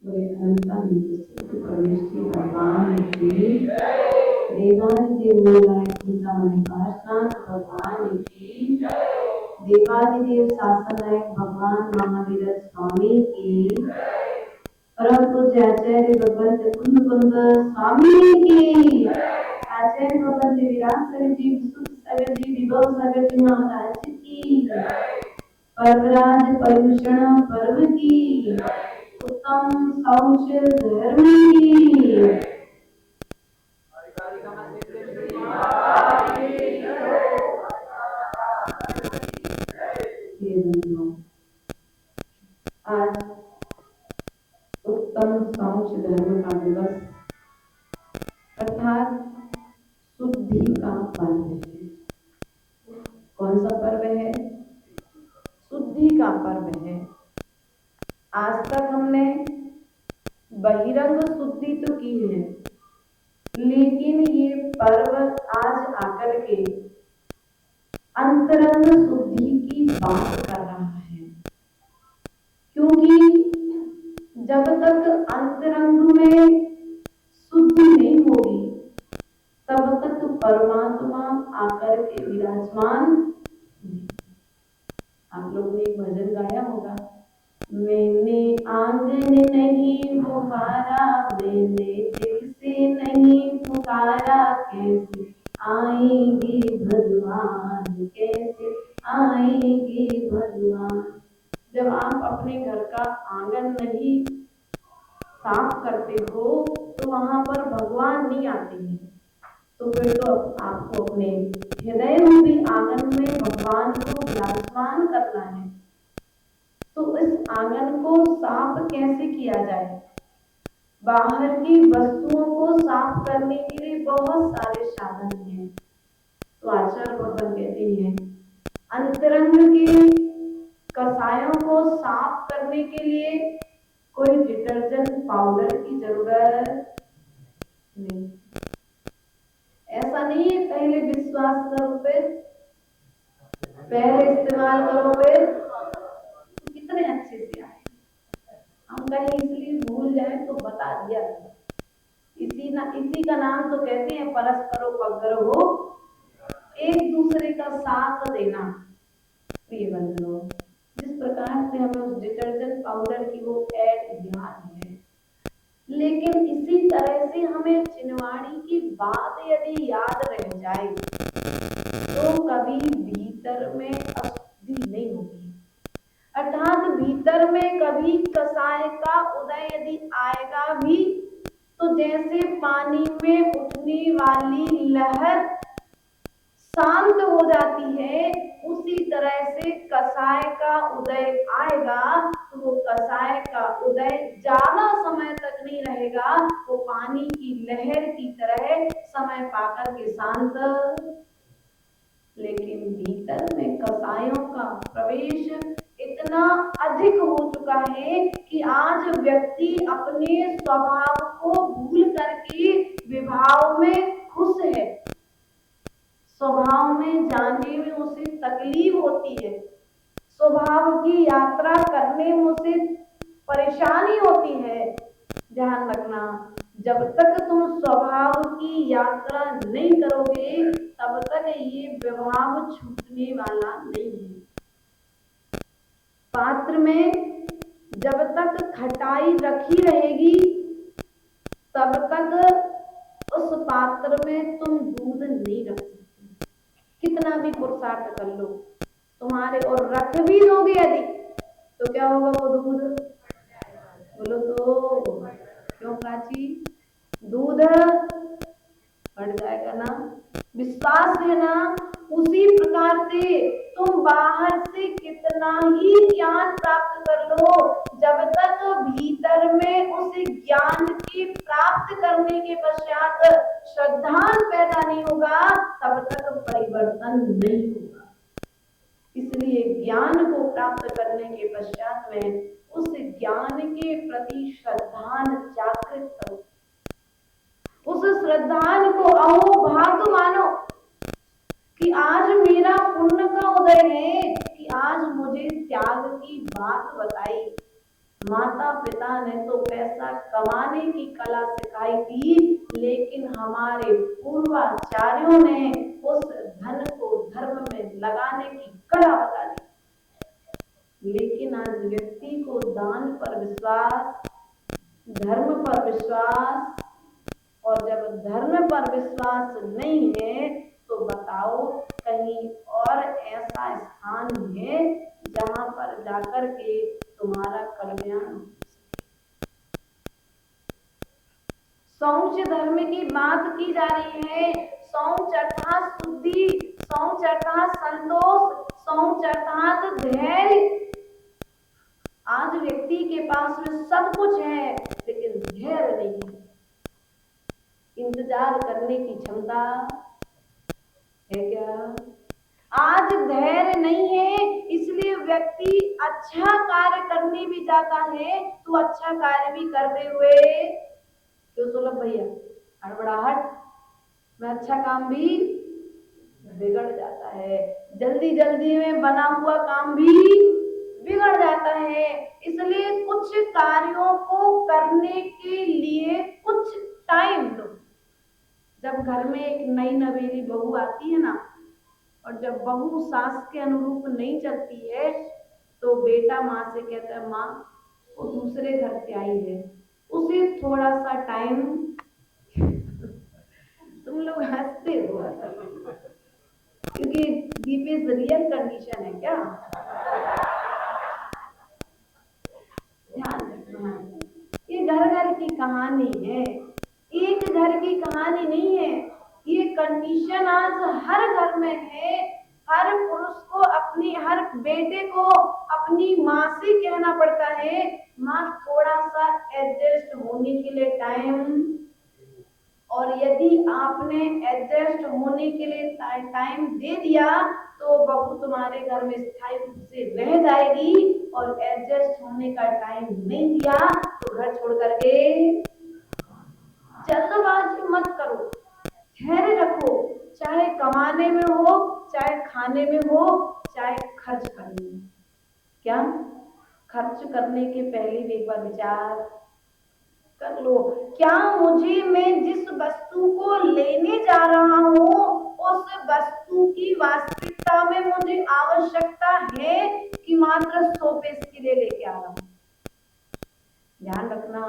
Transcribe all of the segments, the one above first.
भगवान की देवादिदेव भगवान की देवादिदेव शासनायक भगवान महावीर स्वामी की परम पूज्य आचार्य भगवंत कुंद स्वामी की आचार्य भगवंत विराट सागर जी सुख सागर जी विभव सागर जी महाराज की परवराज पर्युषण पर्व की उत्तम शौच धर्म की आज उत्तम शौच धर्म का दिवस अर्थात शुद्धि का पर्व है। कौन सा पर्व है? शुद्धि का पर्व है। आज तक हमने बहिरंग शुद्धि तो की है, लेकिन ये पर्व आज आकर के अंतरंग शुद्धि की बात कर रहा है, क्योंकि जब तक अंतरंग में शुद्धि नहीं होगी तब तक परमात्मा आकर के विराजमान नहीं। आप लोग ने एक भजन गाया होगा, मैंने आंगन नहीं बुहारा, मैंने दिल से नहीं पुकारा, कैसे आएंगे भगवान, कैसे आएंगे भगवान। जब आप अपने घर का आंगन नहीं साफ करते हो तो वहां पर भगवान नहीं आते हैं, तो फिर तो आपको अपने हृदय रूपी आंगन में भगवान को विराजमान करना है। तो इस आंगन को साफ कैसे किया जाए? बाहर की वस्तुओं को साफ करने के लिए बहुत सारे साधन हैं। तो आचार्य भगवान कहते हैं अंतरंग के कसायों को साफ करने के लिए कोई डिटर्जेंट पाउडर की जरूरत नहीं। ऐसा नहीं है पहले विश्वास करो फिर पहले इस्तेमाल करो फिर कितने अच्छे से आए। हम कहीं इसलिए भूल जाए तो बता दिया, इसी का नाम तो कहते हैं परस्परो पग्गर हो, एक दूसरे का साथ देना। प्रिय बंधुओं, जिस प्रकार से हमें उस डिटर्जेंट पाउडर की वो ऐड याद है, लेकिन इसी तरह से हमें चिनवाड़ी की बात यदि याद रह जाए तो कभी भीतर में अशुद्धि नहीं होगी। अर्थात भीतर में कभी कसाय का उदय यदि आएगा भी तो जैसे पानी में उठने वाली लहर शांत हो जाती है, उसी तरह से कसाय का उदय आएगा तो वो कसाय का उदय ज्यादा समय तक नहीं रहेगा, वो पानी की लहर की तरह समय पाकर के शांत। लेकिन भीतर में कसायों का प्रवेश इतना अधिक हो चुका है कि आज व्यक्ति अपने स्वभाव को भूल करके विभाव में खुश है। स्वभाव में जाने में उसे तकलीफ होती है, स्वभाव की यात्रा करने में उसे परेशानी होती है। ध्यान रखना, जब तक तुम स्वभाव की यात्रा नहीं करोगे तब तक ये विभाव छूटने वाला नहीं है। पात्र में जब तक खटाई रखी रहेगी तब तक उस पात्र में तुम दूध नहीं रख सकते, कितना भी पुरुषार्थ कर लो तुम्हारे, और रख भी दोगे यदि तो क्या होगा, वो दूध बोलो तो क्यों प्राची, दूध बढ़ जाएगा ना। विश्वास है ना, उसी प्रकार से तुम बाहर से कितना ही ज्ञान प्राप्त कर लो, जब तक भीतर में उस ज्ञान की प्राप्त करने के पश्चात श्रद्धा पैदा नहीं होगा तब तक परिवर्तन नहीं होगा। इसलिए ज्ञान को प्राप्त करने के पश्चात में उस ज्ञान के प्रति श्रद्धा जागृत करो, उस श्रद्धा को अहो भाग्य मानो कि आज मेरा पुण्य का उदय है कि आज मुझे त्याग की बात बताई। माता पिता ने तो पैसे पैसा कमाने की कला सिखाई थी, लेकिन हमारे पूर्वाचार्यों ने उस धन को धर्म में लगाने की कला बता दी। लेकिन आज व्यक्ति को दान पर विश्वास, धर्म पर विश्वास, और जब धर्म पर विश्वास नहीं है तो बताओ कहीं और ऐसा स्थान है जहां पर जाकर के तुम्हारा कल्याण। शौच धर्म की बात की जा रही है। शौच अर्थात शुद्धि, शौच अर्थात संतोष, शौच अर्थात धैर्य। आज व्यक्ति के पास में सब कुछ है लेकिन धैर्य नहीं है, इंतजार करने की क्षमता है क्या? आज धैर्य नहीं है, इसलिए व्यक्ति अच्छा कार्य करने भी जाता है तो अच्छा कार्य भी करते हुए क्यों सुलभ भैया हड़बड़ाहट में अच्छा काम भी बिगड़ जाता है, जल्दी जल्दी में बना हुआ काम भी बिगड़ जाता है। इसलिए कुछ कार्यों को करने के लिए कुछ टाइम लो। जब घर में एक नई नवेली बहू आती है ना, और जब बहू सास के अनुरूप नहीं चलती है तो बेटा माँ से कहता है, माँ वो दूसरे घर से आई है, उसे थोड़ा सा टाइम। तुम लोग हंसते हो क्योंकि दीपेश रियल कंडीशन है क्या? ध्यान रखना, ये घर घर की कहानी है, एक घर की कहानी नहीं है। ये कंडीशन आज हर घर में है। हर पुरुष को अपनी, हर बेटे को अपनी माँ से कहना पड़ता है, माँ थोड़ा सा एडजस्ट होने के लिए टाइम। और यदि आपने एडजस्ट होने के लिए टाइम दे दिया तो बहू तुम्हारे घर में स्थायी रूप से रह जाएगी, और एडजस्ट होने का टाइम नहीं दिया तो घर छोड़ करके। जल्दबाजी मत करो, धैर्य रखो, चाहे कमाने में हो, चाहे खाने में हो, चाहे खर्च करने में। क्या खर्च करने के पहले भी एक बार विचार कर लो, क्या मुझे, मैं जिस वस्तु को लेने जा रहा हूँ उस वस्तु की वास्तविकता में मुझे आवश्यकता है कि मात्र 100 पैसे के लिए लेके आ रहा हूँ। ध्यान रखना,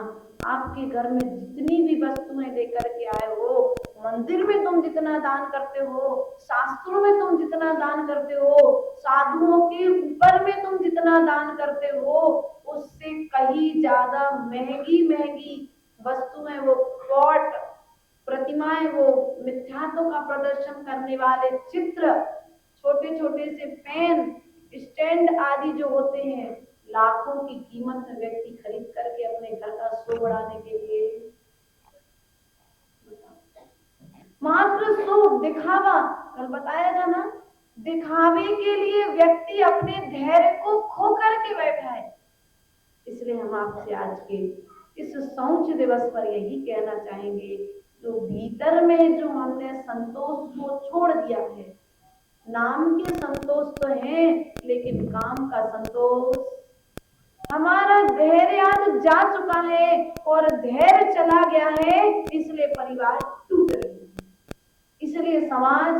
आपके घर में जितनी भी वस्तुएं लेकर के आए हो, मंदिर में तुम जितना दान करते हो, शास्त्रों में तुम जितना दान करते हो, साधुओं के ऊपर में तुम जितना दान करते हो, उससे कहीं ज्यादा महंगी महंगी वस्तुएं, वो पॉट, प्रतिमाएं, वो मिथ्यात्व का प्रदर्शन करने वाले चित्र, छोटे छोटे से पेन स्टैंड आदि जो होते हैं, लाखों की कीमत में व्यक्ति खरीद करके अपने घर का शो बढ़ाने के लिए, मात्र शो, दिखावा, कल बताया था ना, दिखावे के लिए व्यक्ति अपने धैर्य को खो करके बैठा है। इसलिए हम आपसे आज के इस शौच दिवस पर यही कहना चाहेंगे, जो भीतर में जो हमने संतोष को छोड़ दिया है, नाम के संतोष तो है लेकिन काम का संतोष, हमारा धैर्य आज जा चुका है और धैर्य चला गया है, इसलिए परिवार टूट रहे हैं। इसलिए समाज,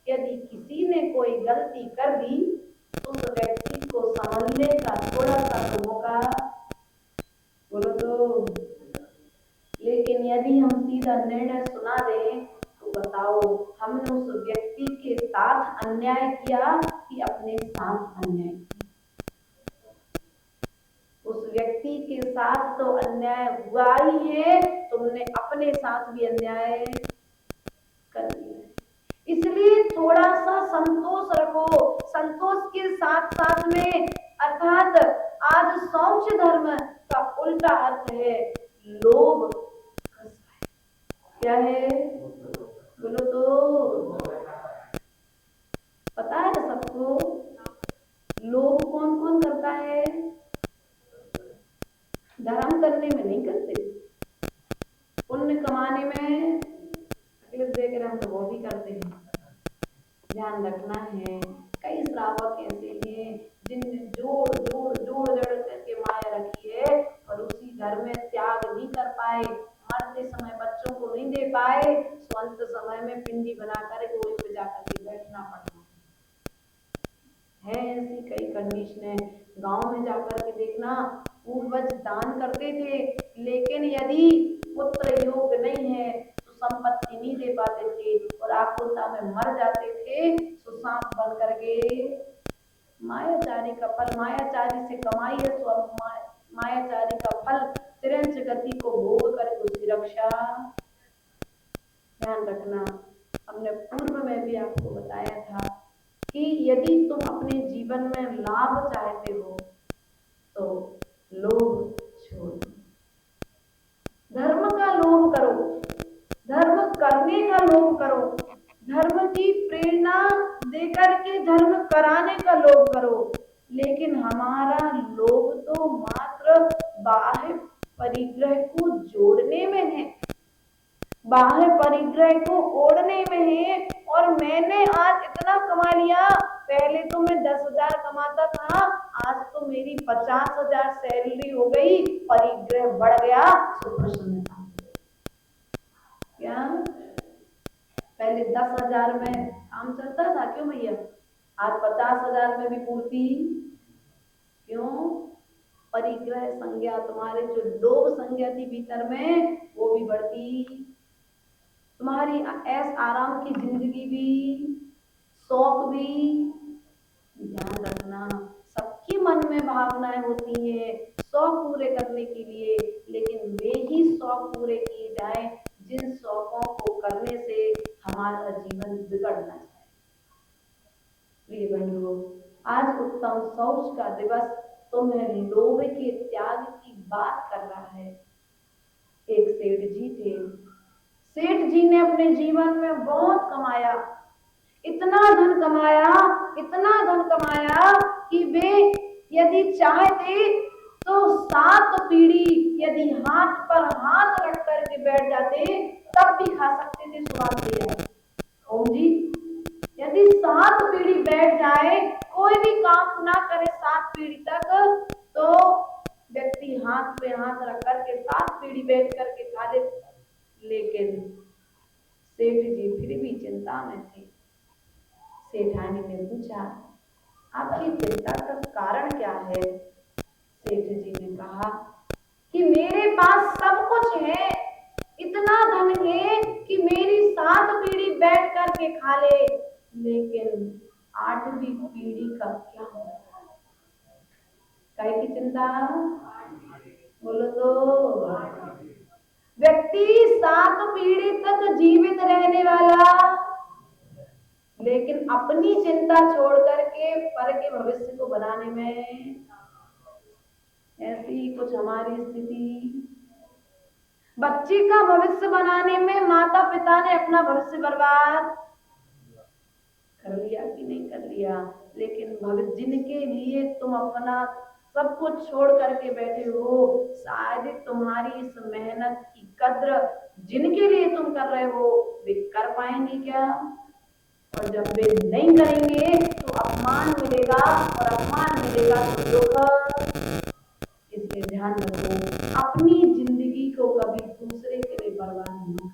यदि किसी ने कोई गलती कर दी तो उस व्यक्ति को संभलने का थोड़ा सा तो मौका बोलो तो, लेकिन यदि हम सीधा निर्णय सुना दें तो बताओ हमने उस व्यक्ति के साथ अन्याय किया कि अपने साथ अन्याय किया? उस व्यक्ति के साथ तो अन्याय हुआ ही है, तुमने अपने साथ भी अन्याय कर दिया। इसलिए थोड़ा सा संतोष रखो। संतोष के साथ साथ में, अर्थात आज शौच धर्म का उल्टा अर्थ है लोभ। क्या है बोलो तो, पता है सबको लोभ कौन कौन करता है? धर्म करने में नहीं करते, पुण्य कमाने में अखिलेश देख रहे हम तो वो भी करते हैं। ध्यान रखना है, कई श्रावक ऐसे हैं जिनने जोड़ जोड़ जोड़ जड़ करके माया रखी है और उसी घर में त्याग पाए, मरते समय बच्चों को नहीं दे पाए, तो अंत समय में पिंडी बनाकर गोई पे जाकर के बैठना पड़ता है। ऐसी कई कंडीशनें। गांव में जाकर के देखना, पूर्वज दान करते थे, लेकिन यदि पुत्र योग्य नहीं है तो संपत्ति नहीं दे पाते थे और आकुलता में मर जाते थे, तो सांप बन करके मायाचारी का फल, मायाचारी से कमाई है तो अब मायाचारी का फल तिरंच गति को भोग कर उसकी रक्षा। ध्यान रखना, हमने पूर्व में भी आपको बताया था कि यदि तुम अपने जीवन में लाभ चाहते हो तो लोभ छोड़ दो, धर्म का लोभ करो, धर्म करने का लोभ करो, धर्म की प्रेरणा देकर के धर्म कराने का लोभ करो। लेकिन हमारा लोभ तो मात्र बाह्य परिग्रह को जोड़ने में है, बाह्य परिग्रह को ओढ़ने में है। और मैंने आज इतना कमा लिया, पहले तो मैं 10,000 कमाता था, आज तो मेरी 50,000 सैलरी हो गई, परिग्रह बढ़ गया, तो प्रसन्नता। क्या पहले 10,000 में काम चलता था? क्यों भैया? आज 50,000 में भी पूर्ति। क्यों? परिग्रह संज्ञा, तुम्हारे जो लोभ संज्ञा थी भीतर में, वो भी बढ़ती, तुम्हारी ऐश आराम की जिंदगी भी, शौक भी। ध्यान रखना, सबके मन में भावनाएं होती हैं शौक पूरे करने के लिए, लेकिन वे ही शौक पूरे किए जाएं जिन शौकों को करने से हमारा जीवन बिगड़ ना जाए। प्रिय बंधुओं, आज उत्तम शौच का दिवस तुम्हें लोभ के त्याग की बात कर रहा है। एक सेठ जी थे, सेठ जी ने अपने जीवन में बहुत कमाया, इतना धन कमाया, इतना धन कमाया कि वे यदि चाहते तो 7 पीढ़ी यदि हाथ पर हाथ रख करके बैठ जाते तब भी खा सकते थे, स्वाद ले जाए। ओम जी, यदि 7 पीढ़ी बैठ जाए, कोई भी काम ना करे 7 पीढ़ी तक, तो व्यक्ति हाथ पे हाथ रख करके 7 पीढ़ी बैठ करके खा ले। लेकिन सेठ जी फिर भी चिंता में थे। सेठानी ने पूछा, आपकी चिंता का कारण क्या है? सेठ जी ने कहा कि मेरे पास सब कुछ है, इतना धन है कि मेरी 7 पीढ़ी बैठ करके खा ले, लेकिन 8वीं पीढ़ी का क्या होगा? काय की चिंता? बोलो तो। व्यक्ति 7 पीढ़ी तक जीवित रहने वाला, लेकिन अपनी चिंता छोड़ करके पर के भविष्य को बनाने में। ऐसी कुछ हमारी स्थिति। बच्चे का भविष्य बनाने में माता पिता ने अपना भविष्य बर्बाद कर लिया कि नहीं कर लिया? लेकिन भविष्य जिनके लिए तुम अपना सब कुछ छोड़ करके बैठे हो, शायद तुम्हारी इस मेहनत की कद्र जिनके लिए तुम कर रहे हो वे कर पाएंगे क्या? और जब वे नहीं करेंगे तो अपमान मिलेगा, और अपमान मिलेगा तो दुख। इसलिए ध्यान रखो, अपनी जिंदगी को कभी दूसरे के लिए बर्बाद नहीं करो।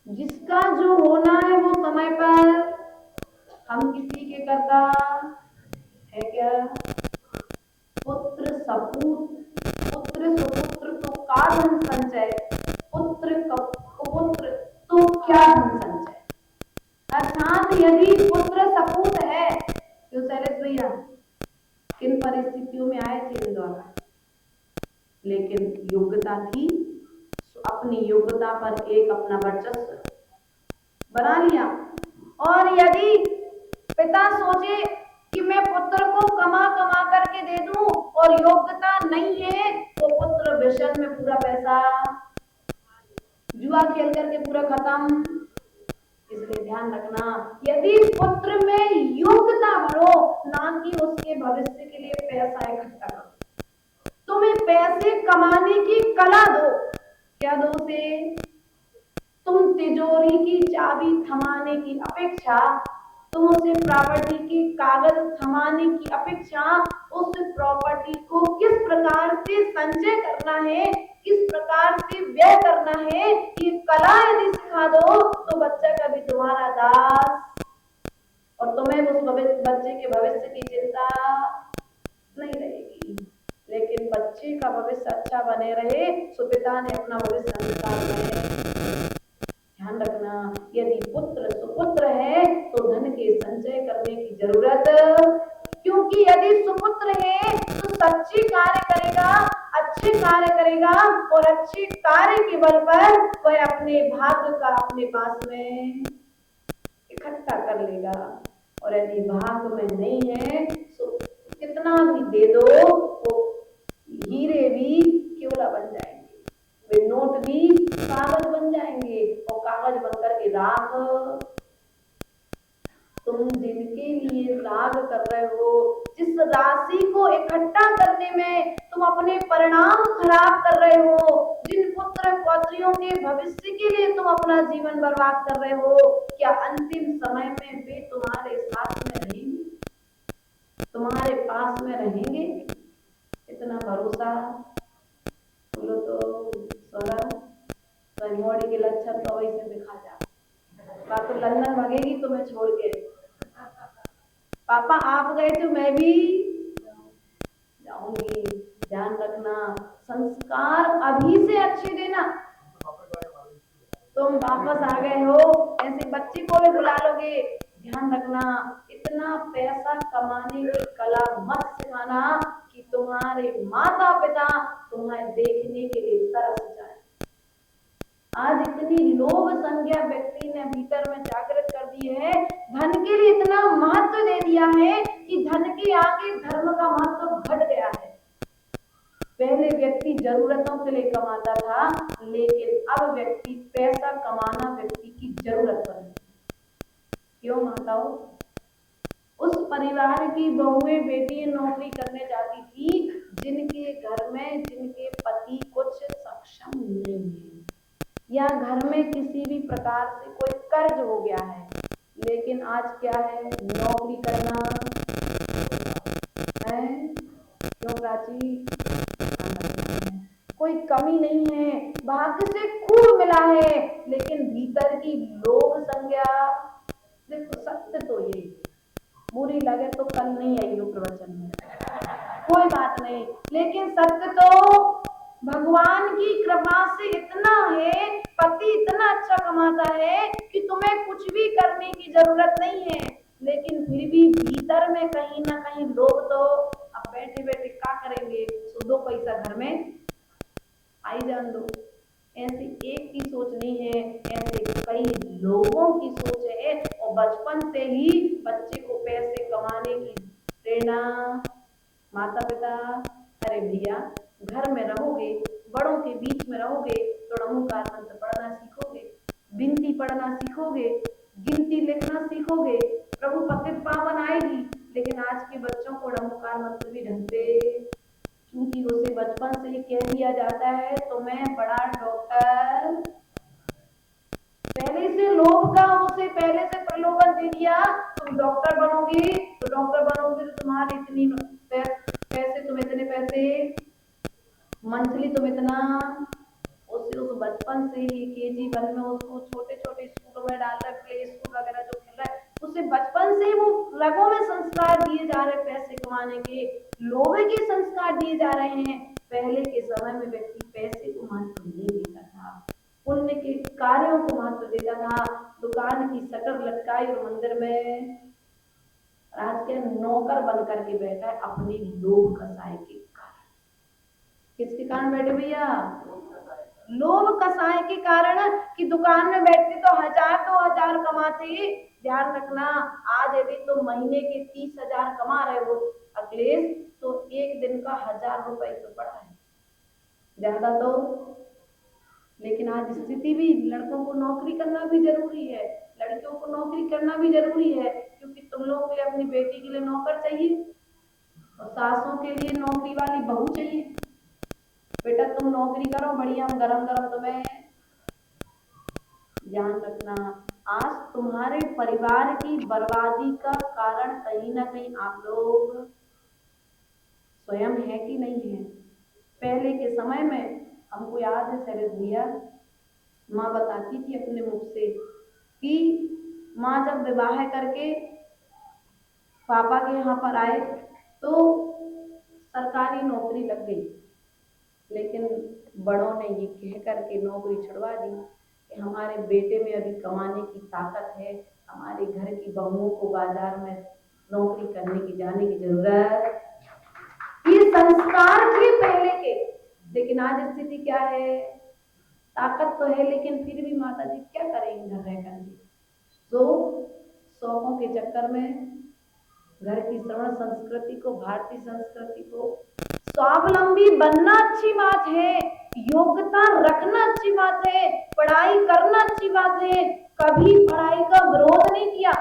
जिसका जो होना है वो समय पर, हम किसी के करता है क्या? पुत्र सपूत, पुत्र सुपुत्र तो का धन संचय, पुत्र कुपुत्र तो क्या धन संचय। अर्थात यदि पुत्र सपूत है, तो शैलेश भैया किन परिस्थितियों में आए थे इंदौर, लेकिन योग्यता थी, अपनी योग्यता पर एक अपना वर्चस्व बना लिया। और यदि पिता सोचे कि मैं पुत्र को कमा कमा करके दे दूं और योग्यता नहीं है, तो पुत्र व्यसन में पूरा पैसा जुआ खेल करके पूरा खत्म। इसलिए ध्यान रखना, यदि पुत्र में योग्यता भरो, ना कि उसके भविष्य के लिए पैसा इकट्ठा करो। तुम्हें पैसे कमाने की कला दो, क्या दो उसे? तुम तिजोरी की चाबी थमाने की अपेक्षा तुम उसे प्रॉपर्टी के कागज थमाने की अपेक्षा उस प्रॉपर्टी को किस प्रकार से संचय करना है, किस प्रकार से व्यय करना है, ये कला यदि सिखा दो तो बच्चा कभी तुम्हारा दास और तुम्हें उस बच्चे के भविष्य की चिंता नहीं रहेगी। लेकिन बच्चे का भविष्य अच्छा बने रहे तो पिता ने अपना भविष्य अंधकार में। ध्यान रखना, यदि पुत्र सुपुत्र है तो धन के संचय करने की जरूरत, क्योंकि यदि सुपुत्र है तो सच्चे कार्य करेगा, अच्छे कार्य करेगा और अच्छे कार्य के बल पर वह अपने भाग्य का अपने पास में इकट्ठा कर लेगा। और यदि भाग्य में नहीं है तो कितना भी दे दो वो हीरे भी क्योला बन जाएंगे, वे नोट भी कागज बन जाएंगे और कागज बनकर के राख। तुम जिनके लिए राग कर रहे हो, जिस राशि को इकट्ठा करने में तुम अपने परिणाम खराब कर रहे हो, जिन पुत्र पौत्रियों के भविष्य के लिए तुम अपना जीवन बर्बाद कर रहे हो, क्या अंतिम समय में वे तुम्हारे साथ में रहेंगे, तुम्हारे पास में रहेंगे? इतना भरोसा बोलो तो सौरभ मोड़ी के लक्षण तो वैसे दिखा जा। बात तो लंदन भागेगी तुम्हें छोड़ के, पापा आप गए तो मैं भी जाऊंगी। ध्यान रखना, संस्कार अभी से अच्छे देना। तुम वापस आ गए हो ऐसे बच्चे को भी बुला लोगे। ध्यान रखना, इतना पैसा कमाने की कला मत सिखाना कि तुम्हारे माता पिता तुम्हें देखने के लिए तरस जाए। आज इतनी लोभ संज्ञा व्यक्ति ने भीतर में जागृत कर दी है, धन के लिए इतना महत्व दे दिया है कि धन के आगे धर्म का महत्व घट गया है। पहले व्यक्ति जरूरतों के लिए कमाता था, लेकिन अब व्यक्ति पैसा कमाना व्यक्ति की जरूरत बन। क्यों माताओं? उस परिवार की बहुएं बेटियां नौकरी करने जाती थी जिनके घर में जिनके पति कुछ सक्षम नहीं है या घर में किसी भी प्रकार से कोई कर्ज हो गया है। लेकिन आज क्या है, नौकरी करना है। क्यों प्राची? कोई कमी नहीं है, भाग्य से खूब मिला है, लेकिन भीतर की लोभ संज्ञा। देखो सत्य तो ये, बुरी लगे तो कल नहीं आई हो प्रवचन में, कोई बात नहीं, लेकिन सत्य तो भगवान की कृपा से इतना है, पति इतना अच्छा कमाता है कि तुम्हें कुछ भी करने की जरूरत नहीं है। लेकिन फिर भी भीतर में कहीं ना कहीं लोग तो अब बैठे बैठे क्या करेंगे, तो दो पैसा घर में आई जान दो। ऐसी एक की सोच नहीं है, ऐसे कई लोगों की सोच है। और बचपन से ही बच्चे को पैसे कमाने की प्रेरणा माता पिता, अरे भैया घर में रहोगे, बड़ों के बीच में रहोगे तो नमोकार मंत्र पढ़ना सीखोगे, बिनती पढ़ना सीखोगे, गिनती लिखना सीखोगे, प्रभु पतित पावन आएगी। लेकिन आज के बच्चों को नमोकार मंत्र भी ढंग से, क्योंकि उसे बचपन से ही कह दिया जाता है तो मैं बड़ा डॉक्टर, पहले से लोभ का उसे पहले से प्रलोभन दे दिया, तुम डॉक्टर बनोगे तो तुम्हारे इतनी पैसे, तुम इतने पैसे मंथली, तुम इतना। उसे उस बचपन से ही केजी 1 में उसको छोटे छोटे स्कूलों में डाल रहा है, प्ले स्कूल वगैरह जो खेल रहा है, उसे बचपन से वो रगों में संस्कार दिए जा रहे, पैसे कमाने के, लोभे के संस्कार दिए जा रहे हैं। पहले के समय में व्यक्ति पैसे को महत्व नहीं देता था, पुण्य के कार्यों को महत्व देता था। दुकान की शटर लटकाई और मंदिर में, आज के नौकर बन करके बैठा है अपने लोभ कसाय के कारण। किसके कारण बैठे भैया? लोभ कसाय के कारण, कि दुकान में बैठते तो 1000-2000 कमाते। ध्यान रखना, आज यदि तुम महीने के 30,000 कमा रहे हो अखिलेश, तो एक दिन का 1000 रुपए तो पड़ा है, ज्यादा तो। लेकिन आज स्थिति भी, लड़कों को नौकरी करना भी जरूरी है, लड़कियों को नौकरी करना भी जरूरी है, क्योंकि तुम लोगों के लिए अपनी बेटी के लिए नौकर चाहिए और सासों के लिए नौकरी वाली बहू चाहिए। बेटा तुम नौकरी करो बढ़िया, हम गरम गरम तुम्हें। ध्यान रखना, आज तुम्हारे परिवार की बर्बादी का कारण कहीं ना कहीं आप लोग स्वयं है कि नहीं है। पहले के समय में हमको याद है शरद भैया, माँ बताती थी अपने मुख से कि माँ जब विवाह करके पापा के यहाँ पर आए तो सरकारी नौकरी लग गई, लेकिन बड़ों ने ये कह करके नौकरी छुड़वा दी कि हमारे बेटे में अभी कमाने की ताकत है, हमारे घर की बहुओं को बाजार में नौकरी करने की जाने की जरूरत। ये संस्कार थे पहले के, लेकिन आज स्थिति क्या है, ताकत तो है लेकिन फिर भी माता जी क्या करेंगे घर रह करके। तो शौकों के चक्कर में घर की श्रवण संस्कृति को, भारतीय संस्कृति को, स्वावलंबी बनना अच्छी बात है, योग्यता रखना अच्छी बात है, पढ़ाई करना अच्छी बात है, कभी पढ़ाई का विरोध नहीं किया,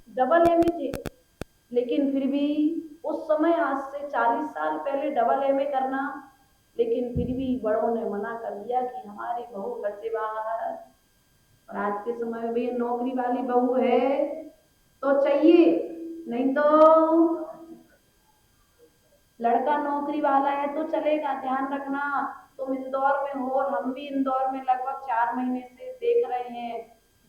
डबल एमए थे, लेकिन फिर भी उस समय आज से 40 साल पहले डबल एमए करना, लेकिन फिर भी बड़ों ने मना कर दिया कि हमारी बहू घर से बाहर। और आज के समय में भी नौकरी वाली बहू है तो चाहिए, नहीं तो लड़का नौकरी वाला है तो चलेगा। ध्यान रखना, तुम इंदौर में हो और हम भी इंदौर में लगभग 4 महीने से देख रहे हैं,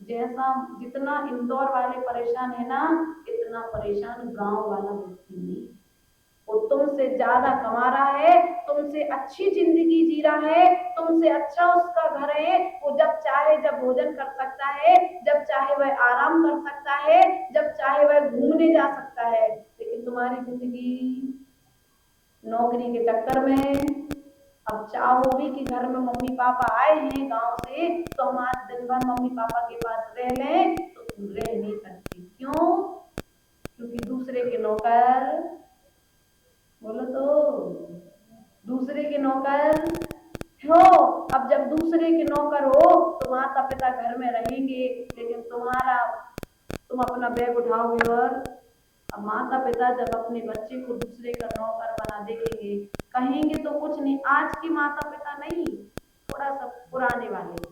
जैसा जितना इंदौर वाले परेशान है ना, इतना परेशान गांव वाला व्यक्ति नहीं। वो तुमसे ज्यादा कमा रहा है, तुमसे अच्छी जिंदगी जी रहा है, तुमसे अच्छा उसका घर है, वो जब चाहे जब भोजन कर सकता है, जब चाहे वह आराम कर सकता है, जब चाहे वह घूमने जा सकता है, लेकिन तुम्हारी जिंदगी नौकरी के चक्कर में। अब चाहो भी कि घर में मम्मी पापा आए हैं गांव से तो हम आज दिन भर मम्मी पापा के पास रह लें, तो तुम रह नहीं सकती। क्यों? क्योंकि दूसरे के नौकर, बोलो तो, दूसरे के नौकर हो। अब जब दूसरे के नौकर हो तो माता पिता घर में रहेंगे, लेकिन तुम अपना बैग उठाओगे। और अब माता पिता जब अपने बच्चे को दूसरे का नौकर बना देखेंगे, कहेंगे तो कुछ नहीं। आज के माता पिता नहीं, थोड़ा सा पुराने वाले,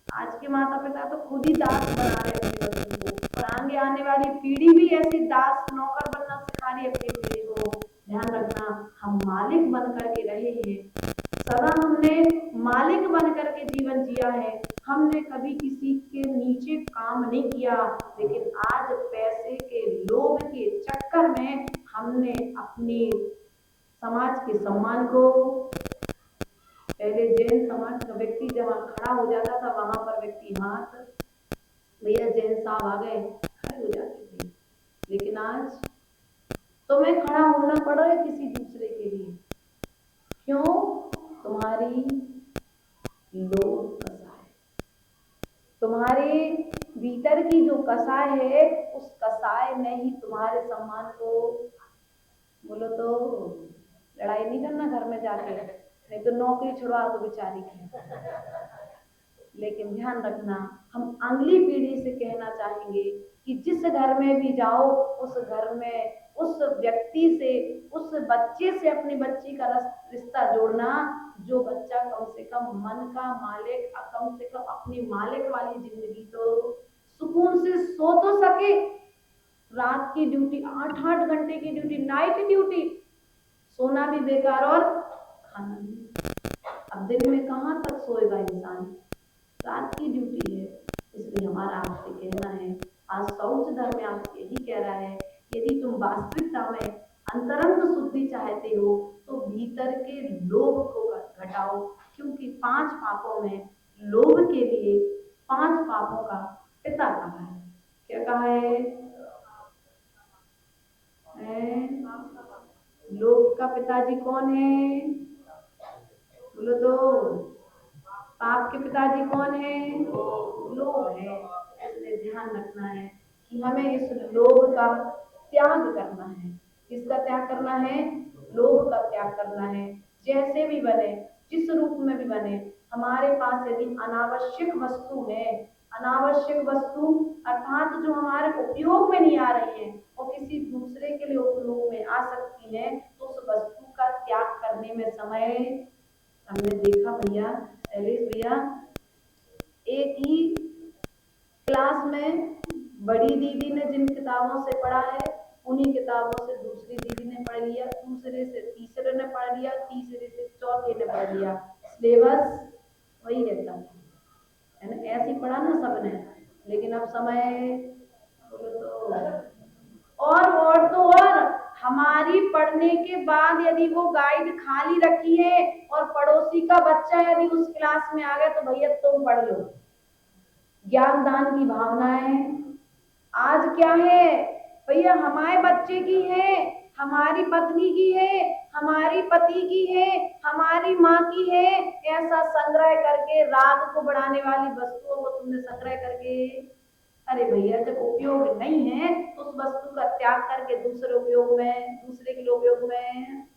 आज के माता पिता तो खुद ही दास बना रहे अपने बच्चों को, और आगे आने वाली पीढ़ी भी ऐसी दास नौकर बनना सिखा रही है अपनी पीढ़ी को। ध्यान रखना, हम मालिक बन करके रहे हैं, सदा हमने मालिक बन करके जीवन जिया है, हमने कभी किसी के नीचे काम नहीं किया, लेकिन आज पैसे के लोभ के चक्कर में हमने अपने समाज के सम्मान को, पहले जैन समाज का व्यक्ति जब खड़ा हो जाता था वहां पर व्यक्ति हाथ, भैया जैन साहब आ गए, खड़े हो जाते थे, लेकिन आज तुम्हें खड़ा होना पड़ रहा है किसी दूसरे के लिए। क्यों? तुम्हारी लोभ कसाय, तुम्हारे भीतर की जो कसाय है, उस कसाय ने ही तुम्हारे सम्मान को, बोलो तो, लड़ाई नहीं करना घर में जाके, नहीं तो नौकरी छुड़वा दो बेचारी की। लेकिन ध्यान रखना, हम अगली पीढ़ी से कहना चाहेंगे कि जिस घर में भी जाओ, उस घर में उस व्यक्ति से, उस बच्चे से अपनी बच्ची का रिश्ता जोड़ना, जो बच्चा कम से कम मन का मालिक, कम से कम अपनी मालिक वाली जिंदगी तो सुकून से सो तो सके। रात की ड्यूटी, 8-8 घंटे की ड्यूटी, नाइट ड्यूटी, सोना भी बेकार और खाना भी। अब दिन में कहाँ तक सोएगा इंसान, रात की ड्यूटी है। इसलिए हमारा आपसे कहना है, आज शौच धर्म आपसे यही कह रहा है, यदि तुम वास्तविकता में अंतरंग शुद्धि चाहते हो तो भीतर के लोभ को घटाओ, क्योंकि 5 पापों में लोभ के लिए 5 पापों का पिता कहा है। क्या कहा है? लोभ का पिताजी कौन है? बोलो तो, पाप के पिताजी कौन है? लोभ है। इसलिए ध्यान रखना है कि हमें इस लोभ का त्याग करना है। किसका त्याग करना है? लोभ का त्याग करना है। जैसे भी बने, जिस रूप में भी बने, हमारे पास यदि अनावश्यक वस्तु है, अनावश्यक वस्तु अर्थात जो हमारे उपयोग में नहीं आ रही है, वो किसी दूसरे के लिए उपयोग में आ सकती है, तो उस वस्तु का त्याग करने में समय, हमने देखा भैया, शैलेश भैया, एक ही क्लास में बड़ी दीदी ने जिन किताबों से पढ़ा है उन्हीं किताबों से दूसरी दीदी ने पढ़ लिया, दूसरे से तीसरे ने पढ़ लिया, तीसरे से चौथे ने पढ़ लिया, सिलेबस वही रहता है ना। ऐसे पढ़ा ना सबने, लेकिन अब समय बोलो तो और तो और हमारी पढ़ने के बाद यदि वो गाइड खाली रखी है और पड़ोसी का बच्चा यदि उस क्लास में आ गया तो भैया तुम पढ़ लो। ज्ञान दान की भावनाएं आज क्या है भैया, हमारे बच्चे की है, हमारी पत्नी की है, हमारी पति की है, हमारी माँ की है, ऐसा संग्रह करके राग को बढ़ाने वाली वस्तुओं को तुमने संग्रह करके, अरे भैया जब उपयोग नहीं है तो उस वस्तु का त्याग करके दूसरे उपयोग में, दूसरे के लिए उपयोग में,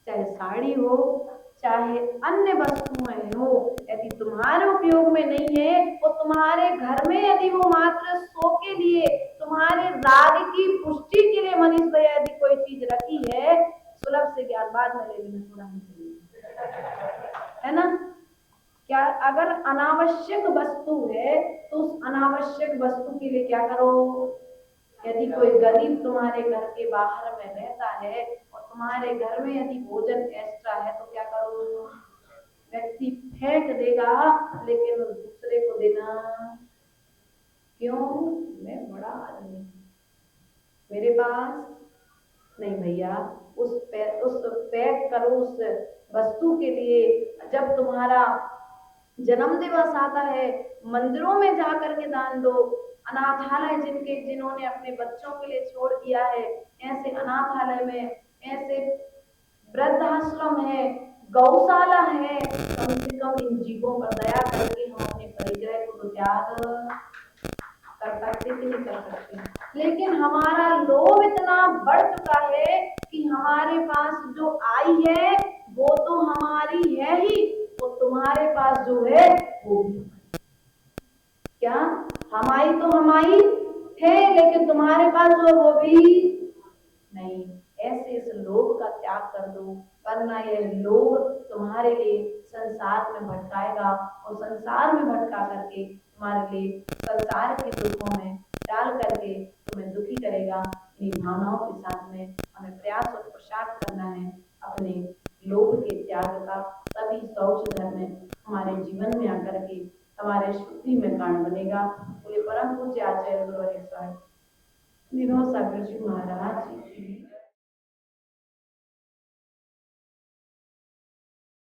चाहे साड़ी हो चाहे अन्य वस्तुएं हो, यदि तुम्हारे उपयोग में नहीं है तो तुम्हारे घर में यदि वो मात्र शो के लिए, तुम्हारे राग की पुष्टि के लिए मनीष भैया यदि कोई चीज रखी है, सुलभ से ज्ञान बाद में ले लेना, थोड़ा है ना। क्या अगर अनावश्यक वस्तु है तो उस अनावश्यक वस्तु के लिए क्या करो, यदि कोई गरीब तुम्हारे घर के बाहर में रहता है और तुम्हारे घर में यदि भोजन एक्स्ट्रा है तो क्या करो, व्यक्ति फेंक देगा लेकिन दूसरे को देना क्यों, मैं बड़ा आदमी मेरे पास नहीं भैया, उस पैक करो उस वस्तु के लिए। जब तुम्हारा जन्म दिवस आता है मंदिरों में जाकर के दान दो, अनाथालय जिन्होंने अपने बच्चों के लिए छोड़ दिया है, ऐसे अनाथालय में, ऐसे वृद्धाश्रम है, गौशाला है, कम से कम इन जीवों पर दया करके हम अपने परिग्रह को तो त्याग कर सकते कि नहीं कर सकते। लेकिन हमारा लोभ इतना बढ़ चुका है कि हमारे पास जो आई है वो तो हमारी है ही, तो तुम्हारे पास जो है वो भी, क्या हमारी तो हमारी है लेकिन तुम्हारे पास जो है वो भी नहीं। ऐसे इस लोभ का त्याग कर दो, वरना यह लोभ तुम्हारे लिए संसार में भटकाएगा और संसार में भटका करके तुम्हारे लिए संसार के दुखों में डाल करके तुम्हें दुखी करेगा। इन भावनाओं के साथ में हमें प्रयास और पुरुषार्थ करना है अपने लोभ के त्याग का, तभी सौच धर्म हमारे जीवन में आकर के हमारे शुद्धि में कारण बनेगा। बोले परम पूज्य आचार्य गुरु निरोध सागर जी महाराज जी।